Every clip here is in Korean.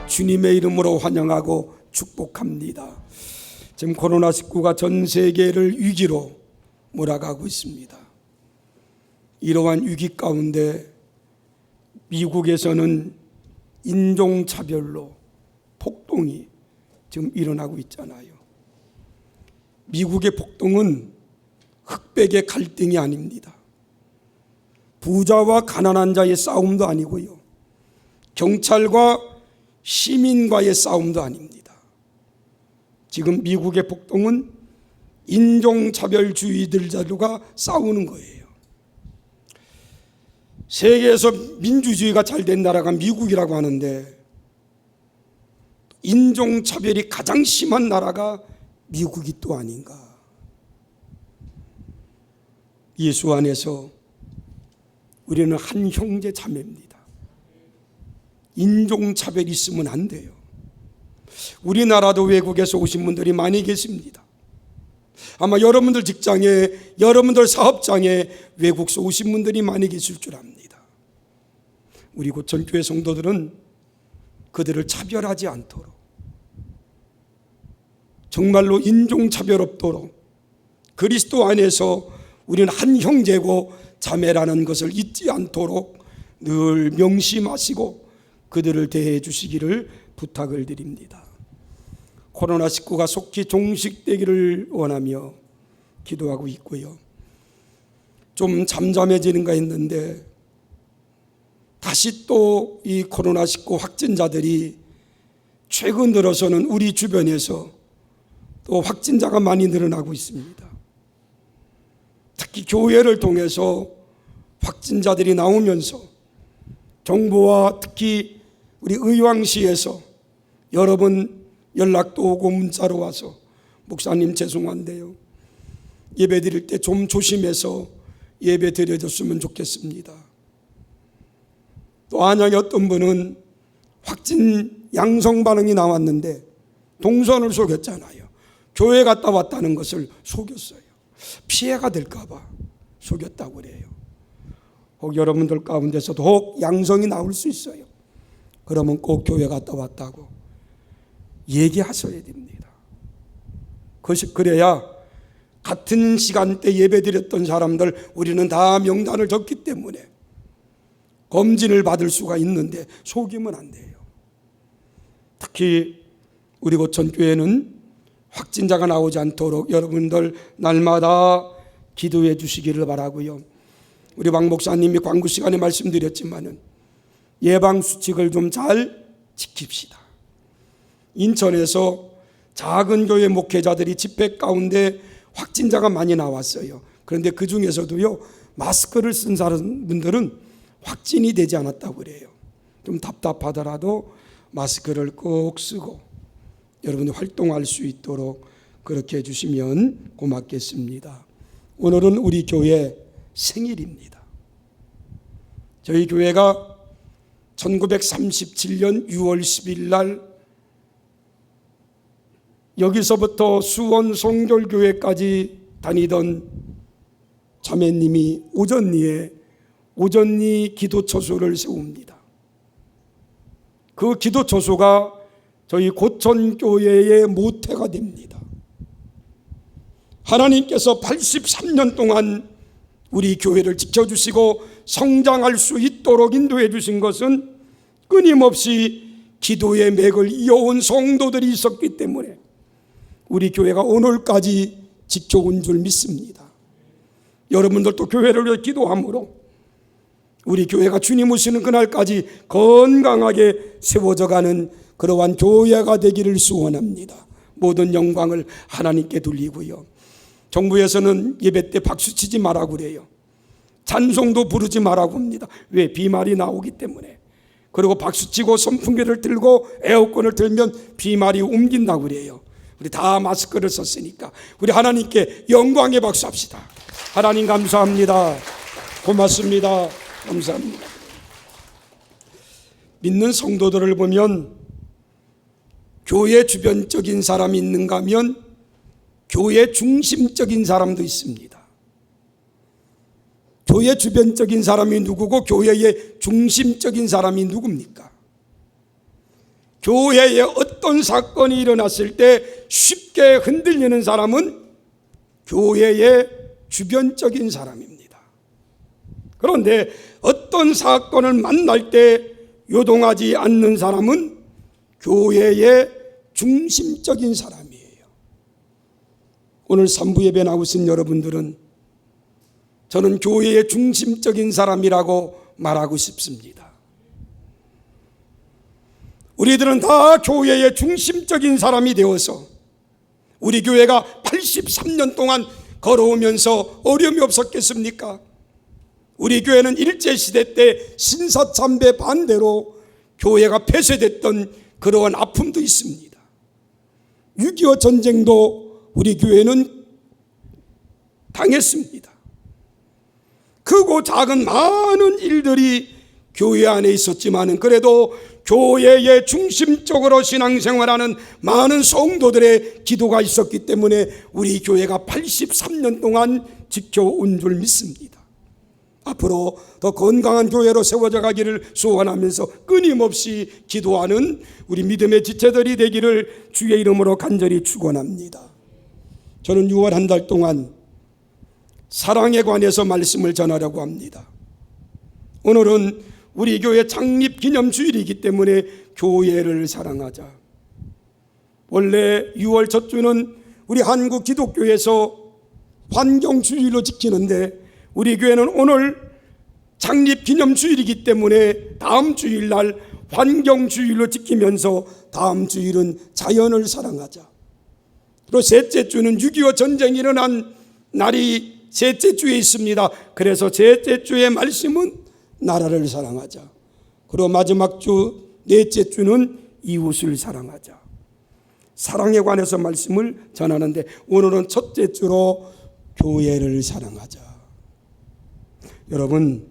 주님의 이름으로 환영하고 축복합니다. 지금 코로나19가 전 세계를 위기로 몰아가고 있습니다. 이러한 위기 가운데 미국에서는 인종차별로 폭동이 지금 일어나고 있잖아요. 미국의 폭동은 흑백의 갈등이 아닙니다. 부자와 가난한 자의 싸움도 아니고요, 경찰과 시민과의 싸움도 아닙니다. 지금 미국의 폭동은 인종차별주의들과 싸우는 거예요. 세계에서 민주주의가 잘 된 나라가 미국이라고 하는데 인종차별이 가장 심한 나라가 미국이 또 아닌가. 예수 안에서 우리는 한 형제 자매입니다. 인종차별이 있으면 안 돼요. 우리나라도 외국에서 오신 분들이 많이 계십니다. 아마 여러분들 직장에, 여러분들 사업장에 외국에서 오신 분들이 많이 계실 줄 압니다. 우리 고천교회 성도들은 그들을 차별하지 않도록, 정말로 인종차별 없도록 그리스도 안에서 우리는 한 형제고 자매라는 것을 잊지 않도록 늘 명심하시고 그들을 대해 주시기를 부탁을 드립니다. 코로나19가 속히 종식되기를 원하며 기도하고 있고요. 좀 잠잠해지는가 했는데 다시 또 이 코로나19 확진자들이 최근 들어서는 우리 주변에서 또 확진자가 많이 늘어나고 있습니다. 특히 교회를 통해서 확진자들이 나오면서 정부와 특히 우리 의왕시에서 여러 번 연락도 오고 문자로 와서 목사님 죄송한데요, 예배 드릴 때 좀 조심해서 예배 드려줬으면 좋겠습니다. 또 안양에 어떤 분은 확진 양성 반응이 나왔는데 동선을 속였잖아요. 교회 갔다 왔다는 것을 속였어요. 피해가 될까 봐 속였다고 그래요. 혹 여러분들 가운데서도 혹 양성이 나올 수 있어요. 그러면 꼭 교회 갔다 왔다고 얘기하셔야 됩니다. 그것이 그래야 같은 시간대 예배 드렸던 사람들 우리는 다 명단을 적기 때문에 검진을 받을 수가 있는데 속이면 안 돼요. 특히 우리 고천교회는 확진자가 나오지 않도록 여러분들 날마다 기도해 주시기를 바라고요. 우리 왕 목사님이 광고 시간에 말씀드렸지만은 예방수칙을 좀 잘 지킵시다. 인천에서 작은 교회 목회자들이 집회 가운데 확진자가 많이 나왔어요. 그런데 그 중에서도요, 마스크를 쓴 사람분들은 확진이 되지 않았다고 그래요. 좀 답답하더라도 마스크를 꼭 쓰고 여러분이 활동할 수 있도록 그렇게 해주시면 고맙겠습니다. 오늘은 우리 교회 생일입니다. 저희 교회가 1937년 6월 10일 날 여기서부터 수원 송결교회까지 다니던 자매님이 오전리에 기도처소를 세웁니다. 그 기도처소가 저희 고천교회의 모태가 됩니다. 하나님께서 83년 동안 우리 교회를 지켜주시고 성장할 수 있도록 인도해 주신 것은 끊임없이 기도의 맥을 이어온 성도들이 있었기 때문에 우리 교회가 오늘까지 지켜온 줄 믿습니다. 여러분들도 교회를 위해 기도함으로 우리 교회가 주님 오시는 그날까지 건강하게 세워져 가는 그러한 교회가 되기를 소원합니다. 모든 영광을 하나님께 돌리고요. 정부에서는 예배 때 박수치지 말라고 그래요. 찬송도 부르지 말라고 합니다. 왜? 비말이 나오기 때문에. 그리고 박수치고 선풍기를 들고 에어컨을 틀면 비말이 옮긴다고 그래요. 우리 다 마스크를 썼으니까 우리 하나님께 영광의 박수 합시다. 하나님 감사합니다. 고맙습니다. 감사합니다. 믿는 성도들을 보면 교회 주변적인 사람이 있는가 하면 교회 중심적인 사람도 있습니다. 교회 주변적인 사람이 누구고 교회의 중심적인 사람이 누굽니까? 교회에 어떤 사건이 일어났을 때 쉽게 흔들리는 사람은 교회의 주변적인 사람입니다. 그런데 어떤 사건을 만날 때 요동하지 않는 사람은 교회의 중심적인 사람이에요. 오늘 3부 예배 나오신 여러분들은 저는 교회의 중심적인 사람이라고 말하고 싶습니다. 우리들은 다 교회의 중심적인 사람이 되어서 우리 교회가 83년 동안 걸어오면서 어려움이 없었겠습니까? 우리 교회는 일제시대 때 신사참배 반대로 교회가 폐쇄됐던 그러한 아픔도 있습니다. 6.25 전쟁도 우리 교회는 당했습니다. 크고 작은 많은 일들이 교회 안에 있었지만 그래도 교회의 중심적으로 신앙생활하는 많은 성도들의 기도가 있었기 때문에 우리 교회가 83년 동안 지켜온 줄 믿습니다. 앞으로 더 건강한 교회로 세워져 가기를 소원하면서 끊임없이 기도하는 우리 믿음의 지체들이 되기를 주의 이름으로 간절히 축원합니다. 저는 6월 한 달 동안 사랑에 관해서 말씀을 전하려고 합니다. 오늘은 우리 교회 창립 기념주일이기 때문에 교회를 사랑하자. 원래 6월 첫 주는 우리 한국 기독교에서 환경주일로 지키는데 우리 교회는 오늘 창립 기념주일이기 때문에 다음 주일날 환경주일로 지키면서 다음 주일은 자연을 사랑하자. 그리고 셋째 주는 6.25 전쟁이 일어난 날이 셋째 주에 있습니다. 그래서 셋째 주의 말씀은 나라를 사랑하자. 그리고 마지막 주 넷째 주는 이웃을 사랑하자. 사랑에 관해서 말씀을 전하는데 오늘은 첫째 주로 교회를 사랑하자. 여러분,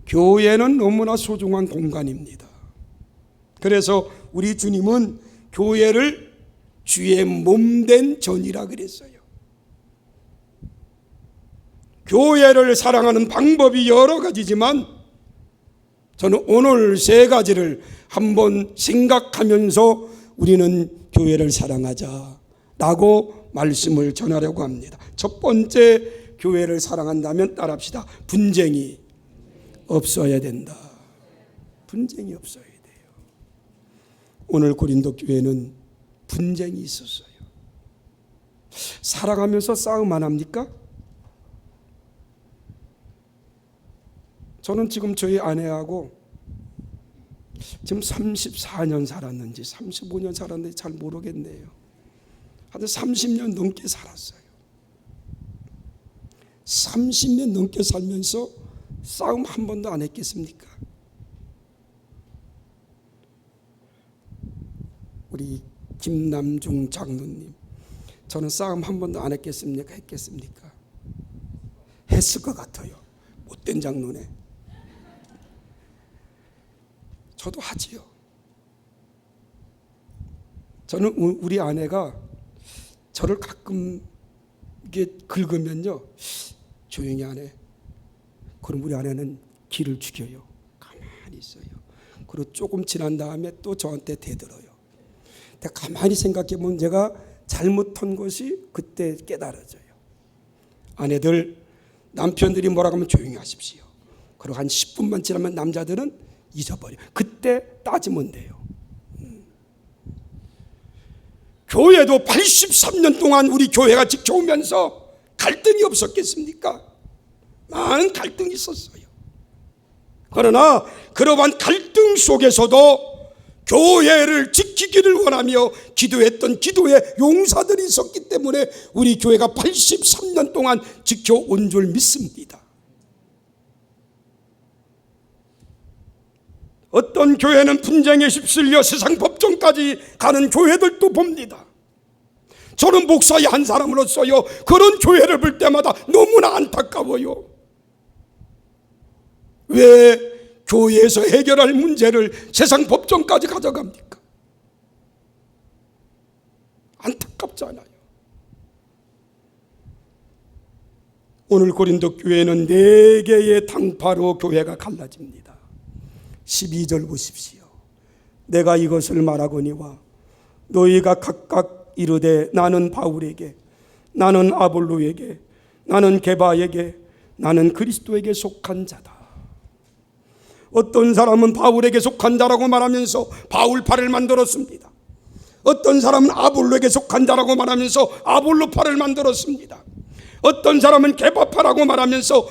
교회는 너무나 소중한 공간입니다. 그래서 우리 주님은 교회를 주의 몸된 전이라 그랬어요. 교회를 사랑하는 방법이 여러 가지지만 저는 오늘 세 가지를 한번 생각하면서 우리는 교회를 사랑하자라고 말씀을 전하려고 합니다. 첫 번째, 교회를 사랑한다면 따라합시다. 분쟁이 없어야 된다. 분쟁이 없어야 돼요. 오늘 고린도 교회는 분쟁이 있었어요. 사랑하면서 싸움 안 합니까? 저는 지금 저희 아내하고 지금 34년 살았는지 35년 살았는지 잘 모르겠네요. 한 30년 넘게 살았어요. 30년 넘게 살면서 싸움 한 번도 안 했겠습니까? 우리 김남중 장로님, 저는 싸움 한 번도 안 했겠습니까? 했겠습니까? 했을 것 같아요. 못된 장로네. 저도 하지요. 저는 우리 아내가 저를 가끔 이게 긁으면요, 조용히 하네. 그럼 우리 아내는 기를 죽여요. 가만히 있어요. 그리고 조금 지난 다음에 또 저한테 대들어요. 근데 가만히 생각해보면 제가 잘못한 것이 그때 깨달아져요. 아내들, 남편들이 뭐라고 하면 조용히 하십시오. 그리고 한 10분만 지나면 남자들은 잊어버려. 그때 따지면 돼요. 교회도 83년 동안 우리 교회가 지켜오면서 갈등이 없었겠습니까? 많은 갈등이 있었어요. 그러나 그러한 갈등 속에서도 교회를 지키기를 원하며 기도했던 기도의 용사들이 있었기 때문에 우리 교회가 83년 동안 지켜온 줄 믿습니다. 어떤 교회는 분쟁에 휩쓸려 세상 법정까지 가는 교회들도 봅니다. 저는 목사의 한 사람으로서요, 그런 교회를 볼 때마다 너무나 안타까워요. 왜 교회에서 해결할 문제를 세상 법정까지 가져갑니까? 안타깝잖아요. 오늘 고린도 교회는 4개의 당파로 교회가 갈라집니다. 12절 보십시오. 내가 이것을 말하거니와 너희가 각각 이르되 나는 바울에게, 나는 아볼로에게, 나는 게바에게, 나는 그리스도에게 속한 자다. 어떤 사람은 바울에게 속한 자라고 말하면서 바울파를 만들었습니다. 어떤 사람은 아볼로에게 속한 자라고 말하면서 아볼로파를 만들었습니다. 어떤 사람은 게바파라고 말하면서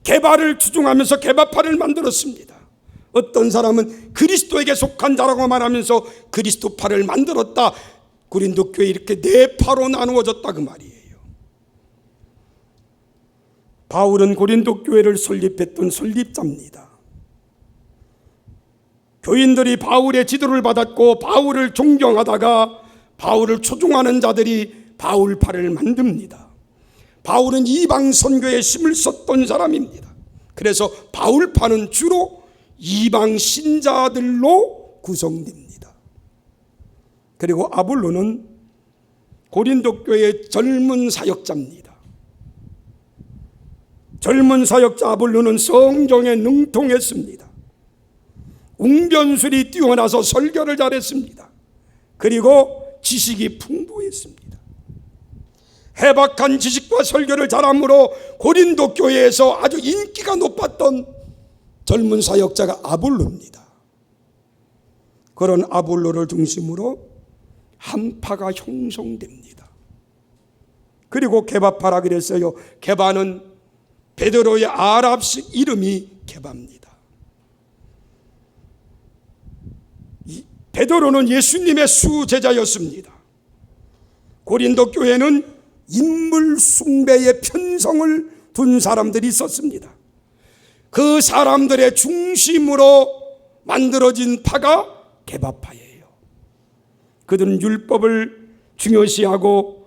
게바를 추종하면서 게바파를 만들었습니다. 어떤 사람은 그리스도에게 속한 자라고 말하면서 그리스도파를 만들었다. 고린도 교회 이렇게 4파로 나누어졌다 그 말이에요. 바울은 고린도 교회를 설립했던 설립자입니다. 교인들이 바울의 지도를 받았고 바울을 존경하다가 바울을 초종하는 자들이 바울파를 만듭니다. 바울은 이방 선교에 힘을 썼던 사람입니다. 그래서 바울파는 주로 이방 신자들로 구성됩니다. 그리고 아볼로는 고린도 교회의 젊은 사역자입니다. 젊은 사역자 아볼로는 성경에 능통했습니다. 웅변술이 뛰어나서 설교를 잘했습니다. 그리고 지식이 풍부했습니다. 해박한 지식과 설교를 잘함으로 고린도 교회에서 아주 인기가 높았던 젊은 사역자가 아볼로입니다. 그런 아볼로를 중심으로 한 파가 형성됩니다. 그리고 게바파라 그랬어요. 게바는 베드로의 아랍식 이름이 게바입니다. 베드로는 예수님의 수제자였습니다. 고린도 교회는 인물 숭배의 편성을 둔 사람들이 있었습니다. 그 사람들의 중심으로 만들어진 파가 게바파예요. 그들은 율법을 중요시하고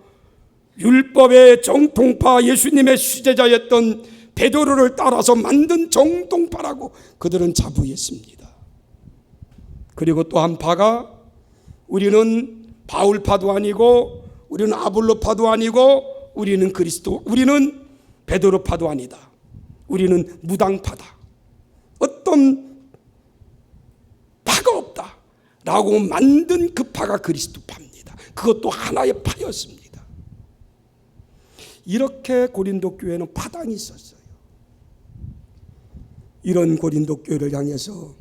율법의 정통파 예수님의 수제자였던 베드로를 따라서 만든 정통파라고 그들은 자부했습니다. 그리고 또 한 파가 우리는 바울파도 아니고 우리는 아볼로파도 아니고 우리는 그리스도, 우리는 베드로파도 아니다. 우리는 무당파다. 어떤 파가 없다 라고 만든 그 파가 그리스도파입니다. 그것도 하나의 파였습니다. 이렇게 고린도 교회는 파당이 있었어요. 이런 고린도 교회를 향해서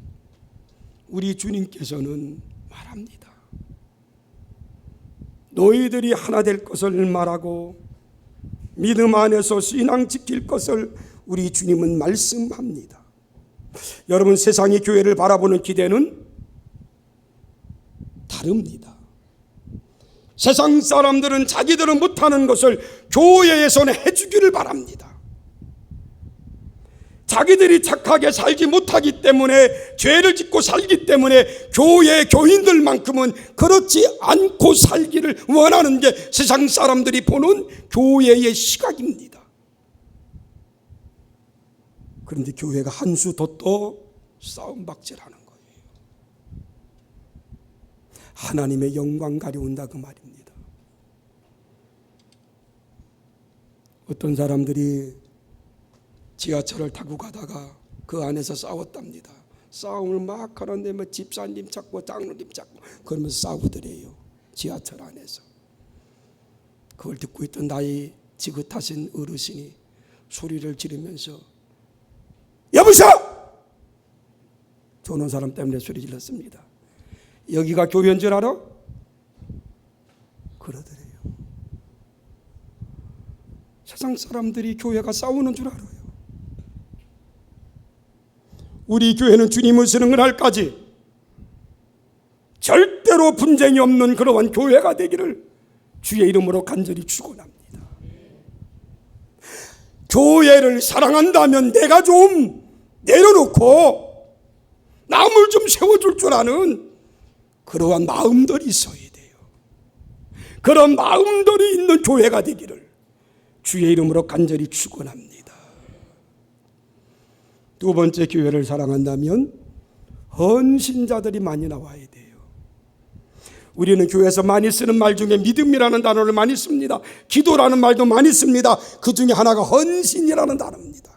우리 주님께서는 말합니다. 너희들이 하나 될 것을 말하고 믿음 안에서 신앙 지킬 것을 우리 주님은 말씀합니다. 여러분, 세상이 교회를 바라보는 기대는 다릅니다. 세상 사람들은 자기들은 못하는 것을 교회에서는 해주기를 바랍니다. 자기들이 착하게 살지 못하기 때문에, 죄를 짓고 살기 때문에 교회 교인들만큼은 그렇지 않고 살기를 원하는 게 세상 사람들이 보는 교회의 시각입니다. 그런데 교회가 한 수 더 떠 싸움박질하는 거예요. 하나님의 영광 가려운다 그 말입니다. 어떤 사람들이 지하철을 타고 가다가 그 안에서 싸웠답니다. 싸움을 막 하는데 뭐 집사님 찾고 장로님 찾고 그러면서 싸우더래요. 지하철 안에서. 그걸 듣고 있던 나이 지긋하신 어르신이 소리를 지르면서 여보세요! 저는 사람 때문에 소리 질렀습니다. 여기가 교회인 줄 알아? 그러더래요. 세상 사람들이 교회가 싸우는 줄 알아요. 우리 교회는 주님을 쓰는 그날까지 절대로 분쟁이 없는 그러한 교회가 되기를 주의 이름으로 간절히 축원합니다. 교회를 사랑한다면 내가 좀 내려놓고 남을 좀 세워줄 줄 아는 그러한 마음들이 있어야 돼요. 그런 마음들이 있는 교회가 되기를 주의 이름으로 간절히 축원합니다. 두 번째, 교회를 사랑한다면 헌신자들이 많이 나와야 돼요. 우리는 교회에서 많이 쓰는 말 중에 믿음이라는 단어를 많이 씁니다. 기도라는 말도 많이 씁니다. 그 중에 하나가 헌신이라는 단어입니다.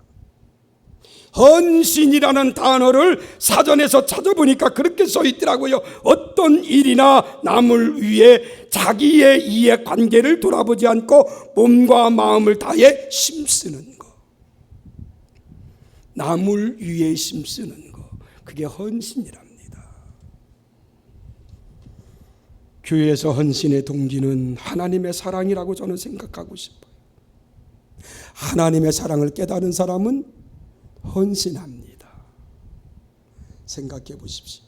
헌신이라는 단어를 사전에서 찾아보니까 그렇게 써 있더라고요. 어떤 일이나 남을 위해 자기의 이해관계를 돌아보지 않고 몸과 마음을 다해 힘쓰는 것, 남을 위해 힘쓰는 것, 그게 헌신이랍니다. 교회에서 헌신의 동기는 하나님의 사랑이라고 저는 생각하고 싶어요. 하나님의 사랑을 깨달은 사람은 헌신합니다. 생각해 보십시오.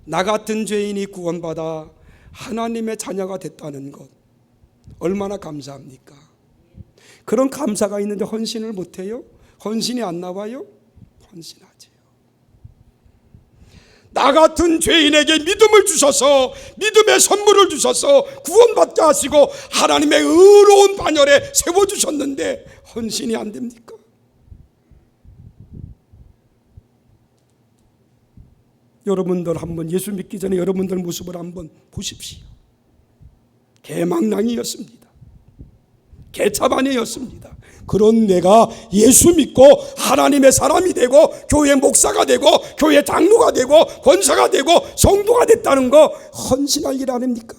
나 같은 죄인이 구원받아 하나님의 자녀가 됐다는 것, 얼마나 감사합니까? 그런 감사가 있는데 헌신을 못해요? 헌신이 안 나와요? 헌신하지요. 나 같은 죄인에게 믿음을 주셔서, 믿음의 선물을 주셔서 구원받게 하시고 하나님의 의로운 반열에 세워주셨는데 헌신이 안 됩니까? 여러분들 한번 예수 믿기 전에 여러분들 모습을 한번 보십시오. 개망랑이었습니다. 개차반이었습니다. 그런 내가 예수 믿고 하나님의 사람이 되고 교회 목사가 되고 교회 장로가 되고 권사가 되고 성도가 됐다는 거 헌신할 일 아닙니까?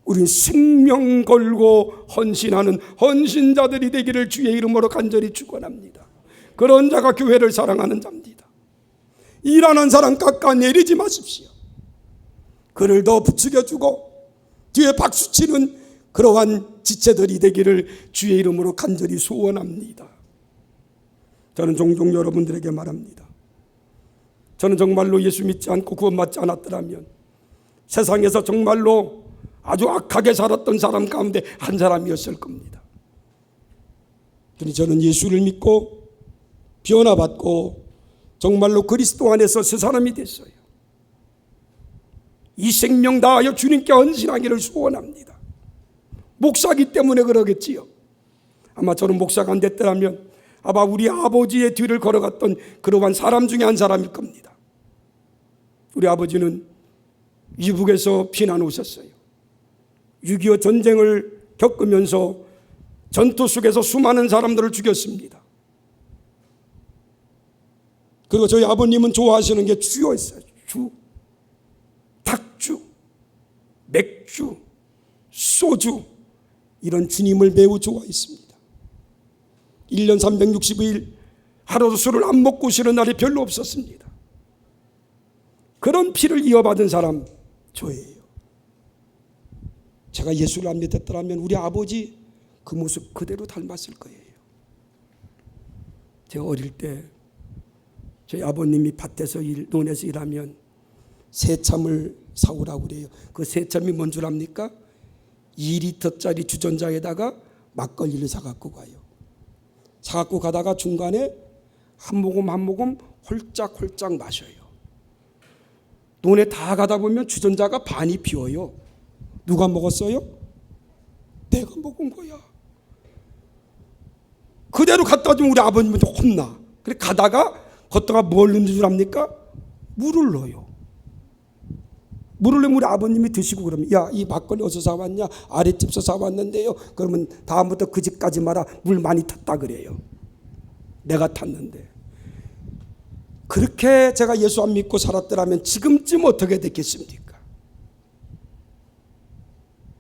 우린 생명 걸고 헌신하는 헌신자들이 되기를 주의 이름으로 간절히 축원합니다. 그런 자가 교회를 사랑하는 자입니다. 일하는 사람 깎아내리지 마십시오. 그를 더 부추겨주고 뒤에 박수치는 그러한 지체들이 되기를 주의 이름으로 간절히 소원합니다. 저는 종종 여러분들에게 말합니다. 저는 정말로 예수 믿지 않고 구원받지 않았더라면 세상에서 정말로 아주 악하게 살았던 사람 가운데 한 사람이었을 겁니다. 그러니 저는 예수를 믿고 변화받고 정말로 그리스도 안에서 새 사람이 됐어요. 이 생명 다하여 주님께 헌신하기를 소원합니다. 목사기 때문에 그러겠지요. 아마 저는 목사가 안 됐더라면 아마 우리 아버지의 뒤를 걸어갔던 그러한 사람 중에 한 사람일 겁니다. 우리 아버지는 이북에서 피난 오셨어요. 6.25 전쟁을 겪으면서 전투 속에서 수많은 사람들을 죽였습니다. 그리고 저희 아버님은 좋아하시는 게 주였어요. 주, 닭주, 맥주, 소주, 이런 주님을 매우 좋아했습니다. 1년 365일 하루도 술을 안 먹고 쉬는 날이 별로 없었습니다. 그런 피를 이어받은 사람 저예요. 제가 예수를 안 믿었더라면 우리 아버지 그 모습 그대로 닮았을 거예요. 제가 어릴 때 저희 아버님이 밭에서 논에서 일하면 새참을 사오라고 그래요. 그 새참이 뭔 줄 압니까? 2리터짜리 주전자에다가 막걸리를 사갖고 가요. 사갖고 가다가 중간에 한 모금 한 모금 홀짝홀짝 마셔요. 논에 다 가다 보면 주전자가 반이 비어요. 누가 먹었어요? 내가 먹은 거야. 그대로 갖다 주면 우리 아버님한테 혼나. 그래 가다가 걷다가 뭘 넣는 줄 압니까? 물을 넣어요. 물을 넣으면 우리 아버님이 드시고 그러면 야, 이 막걸리 어디서 사왔냐? 아랫집에서 사왔는데요. 그러면 다음부터 그 집까지 마라. 물 많이 탔다 그래요. 내가 탔는데. 그렇게 제가 예수 안 믿고 살았더라면 지금쯤 어떻게 됐겠습니까?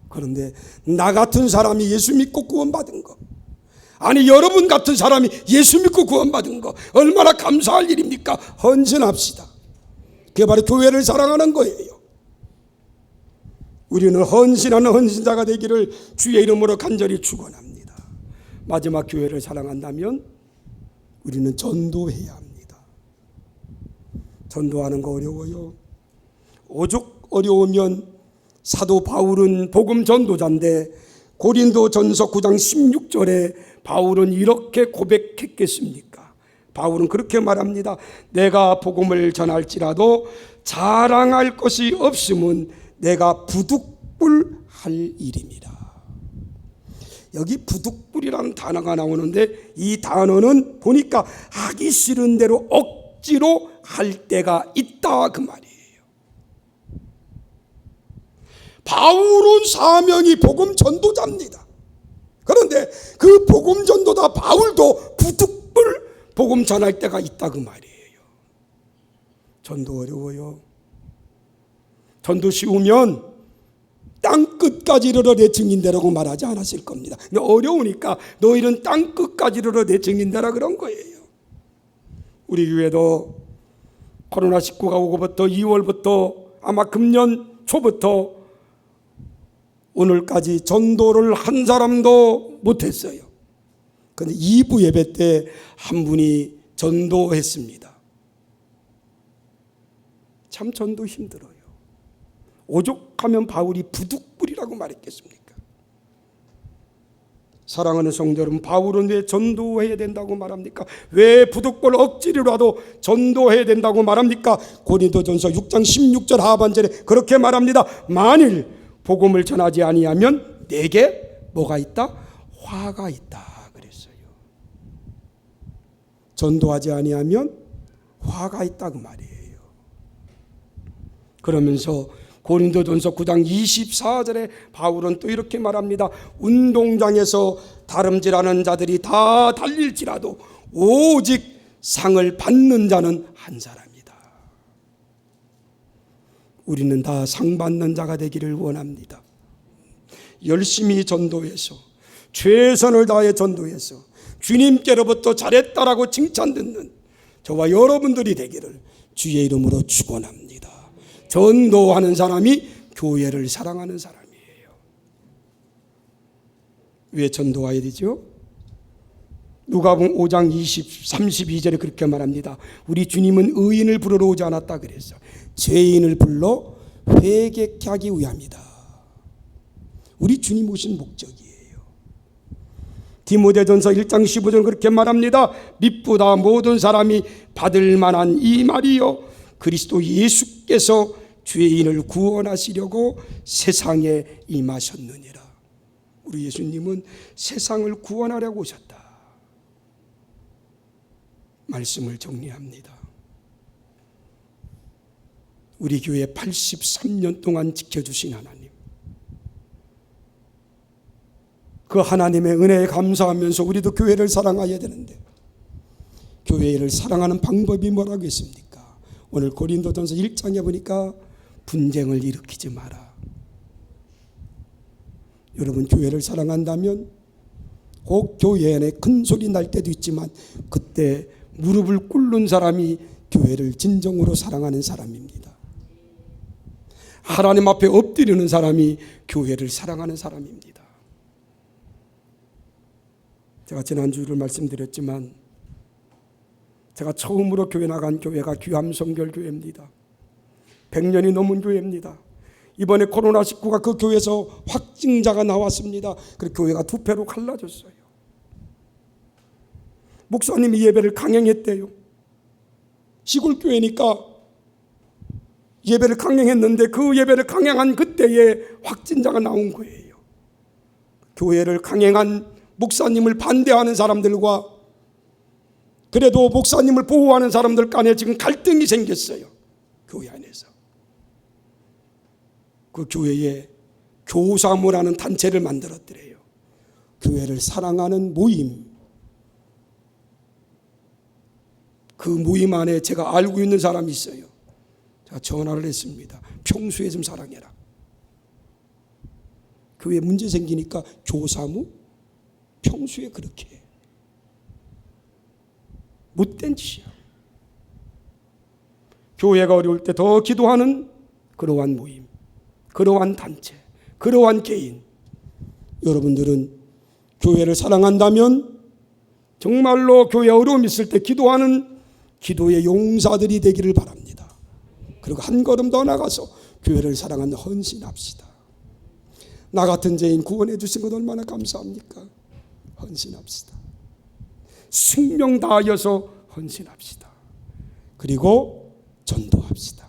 그런데 나 같은 사람이 예수 믿고 구원받은 거, 아니 여러분 같은 사람이 예수 믿고 구원받은 거 얼마나 감사할 일입니까? 헌신합시다. 그게 바로 교회를 사랑하는 거예요. 우리는 헌신하는 헌신자가 되기를 주의 이름으로 간절히 축원합니다. 마지막, 교회를 사랑한다면 우리는 전도해야 합니다. 전도하는 거 어려워요. 오죽 어려우면 사도 바울은 복음 전도자인데 고린도전서 9장 16절에 바울은 이렇게 고백했겠습니까? 바울은 그렇게 말합니다. 내가 복음을 전할지라도 자랑할 것이 없음은 내가 부득불할 일입니다. 여기 부득불이라는 단어가 나오는데 이 단어는 보니까 하기 싫은 대로 억지로 할 때가 있다 그 말이에요. 바울은 사명이 복음 전도자입니다. 그런데 그 복음 전도자 바울도 부득불 복음 전할 때가 있다 그 말이에요. 전도 어려워요. 전도 쉬우면 땅끝까지 이르러 내 증인되라고 말하지 않았을 겁니다. 근데 어려우니까 너희는 땅끝까지 이르러 내 증인되라 그런 거예요. 우리 교회도 코로나19가 오고부터 2월부터 아마 금년 초부터 오늘까지 전도를 한 사람도 못했어요. 그런데 2부 예배 때 한 분이 전도했습니다. 참 전도 힘들어요. 오죽하면 바울이 부득불이라고 말했겠습니까? 사랑하는 성도 여러분, 바울은 왜 전도해야 된다고 말합니까? 왜 부득불 억지로라도 전도해야 된다고 말합니까? 고린도전서 6장 16절 하반절에 그렇게 말합니다. 만일 복음을 전하지 아니하면 내게 뭐가 있다? 화가 있다 그랬어요. 전도하지 아니하면 화가 있다 그 말이에요. 그러면서 고린도전서 9장 24절에 바울은 또 이렇게 말합니다. 운동장에서 다름질하는 자들이 다 달릴지라도 오직 상을 받는 자는 한 사람이다. 우리는 다 상 받는 자가 되기를 원합니다. 열심히 전도해서 최선을 다해 전도해서 주님께로부터 잘했다라고 칭찬 듣는 저와 여러분들이 되기를 주의 이름으로 축원합니다. 전도하는 사람이 교회를 사랑하는 사람이에요. 왜 전도해야 되죠? 누가복음 5장 32절에 그렇게 말합니다. 우리 주님은 의인을 부르러 오지 않았다 그랬어. 죄인을 불러 회개케 하기 위함이다. 우리 주님 오신 목적이에요. 디모데전서 1장 15절 그렇게 말합니다. 미쁘다 모든 사람이 받을 만한 이 말이요 그리스도 예수께서 죄인을 구원하시려고 세상에 임하셨느니라. 우리 예수님은 세상을 구원하려고 오셨다. 말씀을 정리합니다. 우리 교회 83년 동안 지켜주신 하나님, 그 하나님의 은혜에 감사하면서 우리도 교회를 사랑해야 되는데 교회를 사랑하는 방법이 뭐라고 했습니까? 오늘 고린도전서 1장에 보니까 분쟁을 일으키지 마라. 여러분 교회를 사랑한다면 꼭 교회 안에 큰 소리 날 때도 있지만 그때 무릎을 꿇는 사람이 교회를 진정으로 사랑하는 사람입니다. 하나님 앞에 엎드리는 사람이 교회를 사랑하는 사람입니다. 제가 지난주를 말씀드렸지만 제가 처음으로 교회 나간 교회가 귀함성결교회입니다. 100년이 넘은 교회입니다. 이번에 코로나19가 그 교회에서 확진자가 나왔습니다. 그래서 교회가 두 패로 갈라졌어요. 목사님이 예배를 강행했대요. 시골 교회니까 예배를 강행했는데 그 예배를 강행한 그때에 확진자가 나온 거예요. 교회를 강행한 목사님을 반대하는 사람들과 그래도 목사님을 보호하는 사람들 간에 지금 갈등이 생겼어요. 교회 안에서. 그 교회에 교사모라는 단체를 만들었더래요. 교회를 사랑하는 모임. 그 모임 안에 제가 알고 있는 사람이 있어요. 제가 전화를 했습니다. 평소에 좀 사랑해라. 교회 문제 생기니까 교사모? 평소에 그렇게 해. 못된 짓이야. 교회가 어려울 때 더 기도하는 그러한 모임, 그러한 단체, 그러한 개인. 여러분들은 교회를 사랑한다면 정말로 교회 어려움 있을 때 기도하는 기도의 용사들이 되기를 바랍니다. 그리고 한 걸음 더 나가서 교회를 사랑하는 헌신합시다. 나 같은 죄인 구원해 주신 것 얼마나 감사합니까? 헌신합시다. 생명 다하여서 헌신합시다. 그리고 전도합시다.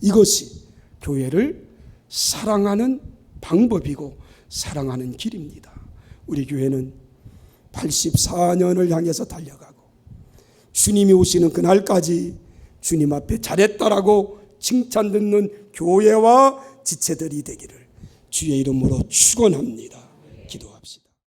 이것이 교회를 사랑하는 방법이고 사랑하는 길입니다. 우리 교회는 84년을 향해서 달려가고 주님이 오시는 그날까지 주님 앞에 잘했다라고 칭찬 듣는 교회와 지체들이 되기를 주의 이름으로 축원합니다. 기도합시다.